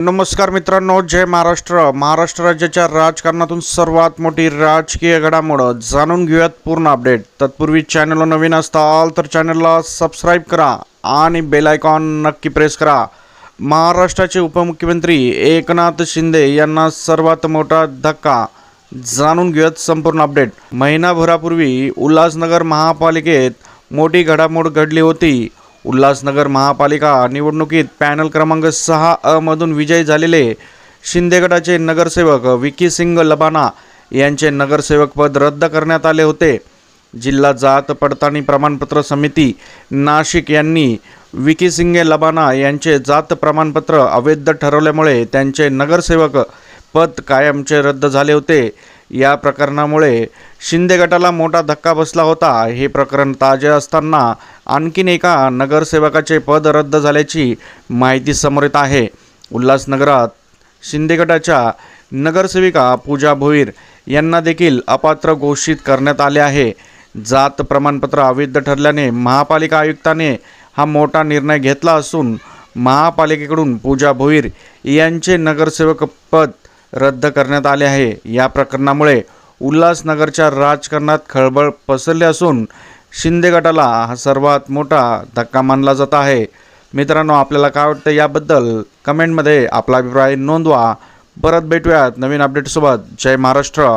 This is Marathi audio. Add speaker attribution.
Speaker 1: नमस्कार मित्रांनो, जय महाराष्ट्र। महाराष्ट्र राज्याच्या राजकारणातून सर्वात मोठी राजकीय घडामोड जाणून घेऊयात पूर्ण अपडेट। तत्पूर्वी चॅनलला नवीन असताल तर चॅनलला सबस्क्राईब करा आणि बेल आयकॉन नक्की प्रेस करा। महाराष्ट्राचे उपमुख्यमंत्री एकनाथ शिंदे यांना सर्वात मोठा धक्का, जाणून घेऊयात संपूर्ण अपडेट। महिनाभरापूर्वी उल्हासनगर महापालिकेत मोठी घडामोड घडली होती। उल्हासनगर महापालिका निवडणुकीत पॅनल क्रमांक 6 मधून विजयी झालेले शिंदे गटाचे नगरसेवक विकी सिंग लबाना यांचे नगरसेवक पद रद्द करण्यात आले होते। जिल्हा जात पडताळणी प्रमाणपत्र समिती नाशिक यांनी विकी सिंग लबाना यांचे जात प्रमाणपत्र अवैध ठरवल्यामुळे त्यांचे नगरसेवक पद कायमचे रद्द झाले होते। या प्रकरणामुळे शिंदे गटाला मोठा धक्का बसला होता। हे प्रकरण ताजे असताना आणखीन एका नगरसेवकाचे पद रद्द झाल्याची माहिती समोर येत आहे। उल्हासनगरात शिंदे गटाच्या नगरसेविका पूजा भोईर यांना देखील अपात्र घोषित करण्यात आले आहे। जात प्रमाणपत्र अवैध ठरल्याने महापालिका आयुक्ताने हा मोठा निर्णय घेतला असून महापालिकेकडून पूजा भोईर यांचे नगरसेवक पद रद्द करण्यात आले आहे। या प्रकरणामुळे उल्हासनगरच्या राजकारणात खळबळ पसरली असून शिंदे गटाला हा सर्वात मोठा धक्का मानला जात आहे। मित्रांनो, आपल्याला काय वाटतं याबद्दल कमेंटमध्ये आपला अभिप्राय नोंदवा। परत भेटूयात नवीन अपडेटसोबत। जय महाराष्ट्र।